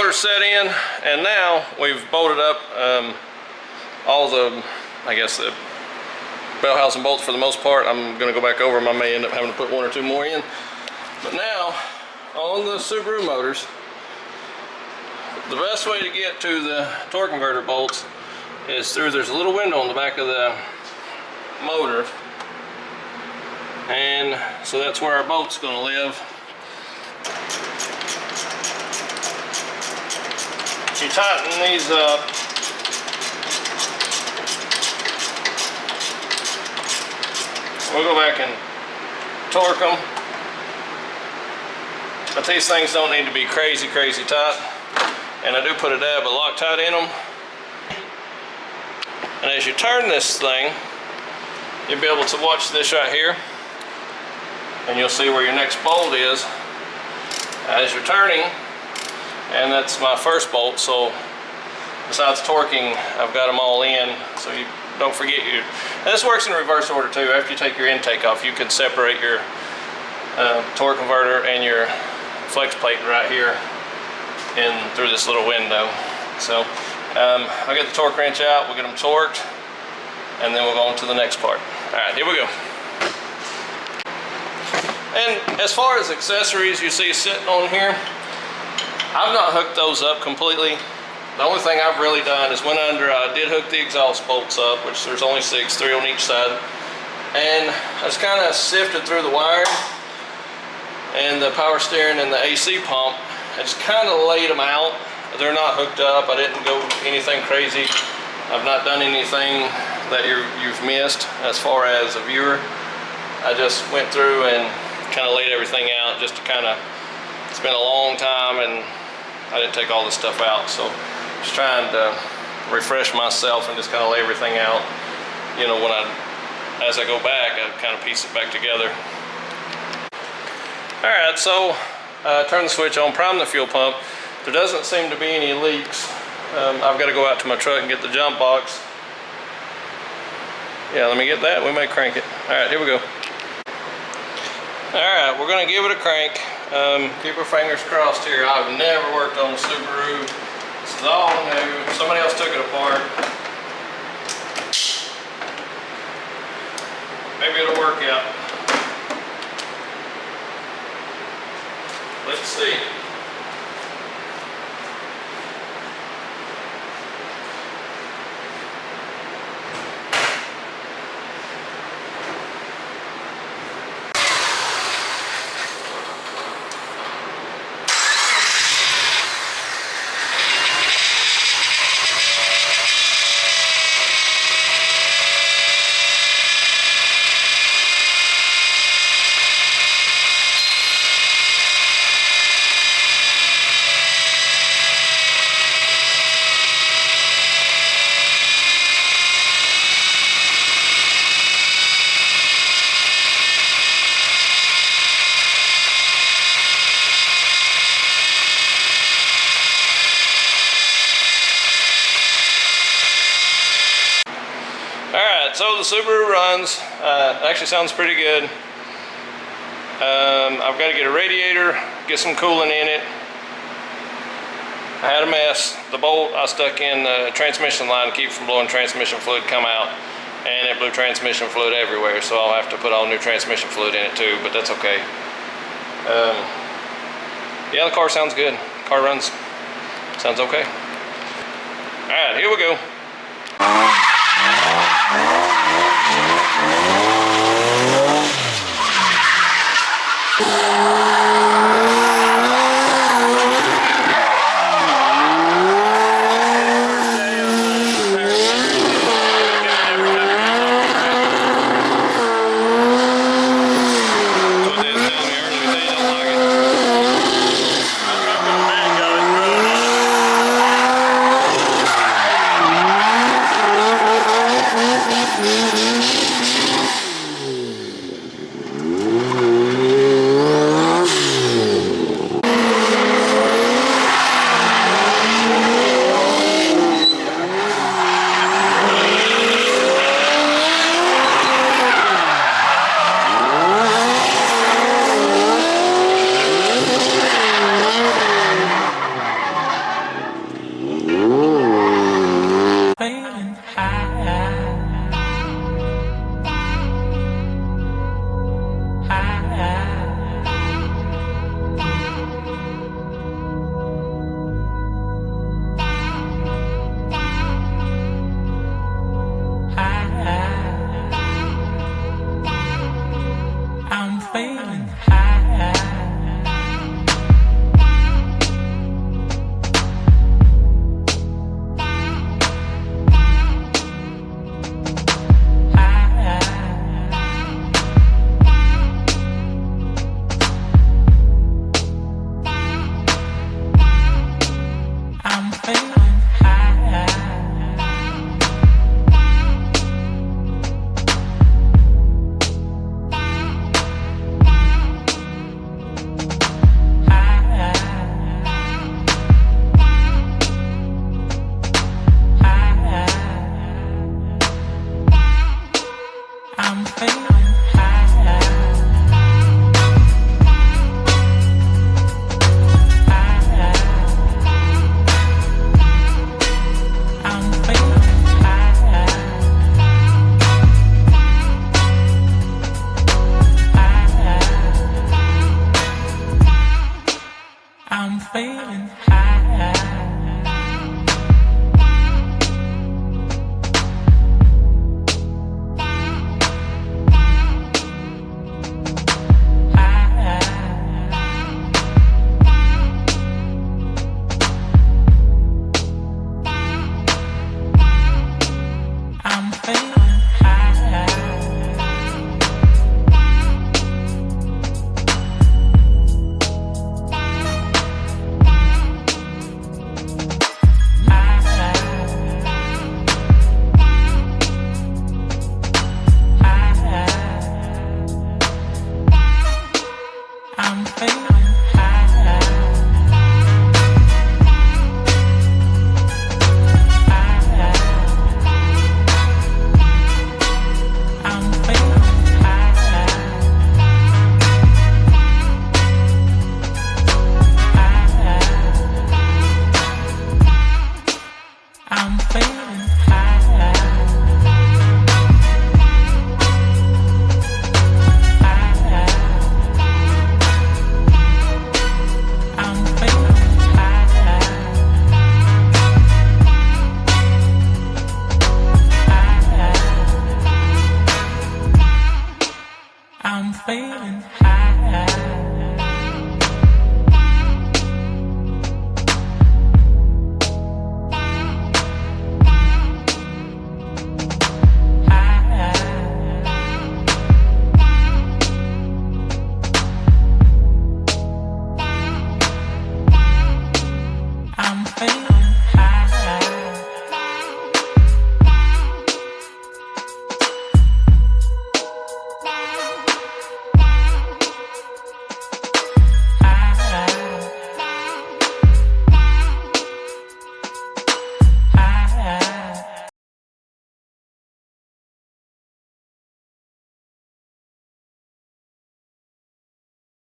Set in, and now we've bolted up all the, I guess, the bell housing bolts for the most part. I'm going to go back over them. I may end up having to put one or two more in. But now, on the Subaru motors, the best way to get to the torque converter bolts is through, there's a little window on the back of the motor, and so that's where our bolt's going to live. You tighten these up, we'll go back and torque them, but these things don't need to be crazy tight, and I do put a dab of Loctite in them. And as you turn this thing, you'll be able to watch this right here, and you'll see where your next bolt is as you're turning. And that's my first bolt, so besides torquing, I've got them all in, so you don't forget your, and this works in reverse order too. After you take your intake off, you can separate your torque converter and your flex plate right here in through this little window. So I'll get the torque wrench out, we'll get them torqued, and then we'll go on to the next part. All right, here we go. And as far as accessories you see sitting on here, I've not hooked those up completely. The only thing I've really done is went under, I did hook the exhaust bolts up, which there's only 6, 3 on each side. And I just kind of sifted through the wiring and the power steering and the AC pump. I just kind of laid them out. They're not hooked up. I didn't go anything crazy. I've not done anything that you've missed as far as a viewer. I just went through and kind of laid everything out just to kind of, it's been a long time and I didn't take all this stuff out, so just trying to refresh myself and just kind of lay everything out. You know, as I go back, I kind of piece it back together. All right, so turn the switch on, prime the fuel pump. There doesn't seem to be any leaks. I've got to go out to my truck and get the jump box. Yeah, let me get that. We may crank it. All right, here we go. All right, we're gonna give it a crank. Keep our fingers crossed here. I've never worked on a Subaru. This is all new. Somebody else took it apart. Maybe it'll work out. Let's see. So the Subaru runs, actually sounds pretty good. I've got to get a radiator, get some coolant in it. I had a mess. The bolt I stuck in the transmission line to keep from blowing transmission fluid come out, and it blew transmission fluid everywhere, so I'll have to put all new transmission fluid in it too, but that's okay. Yeah, the car sounds good. Car runs, sounds okay. All right, here we go. feeling high. I'm feeling high. I'm feeling high. I'm feeling high. I'm feeling high. I'm feeling high. I'm feeling high. I'm feeling high. I'm feeling high.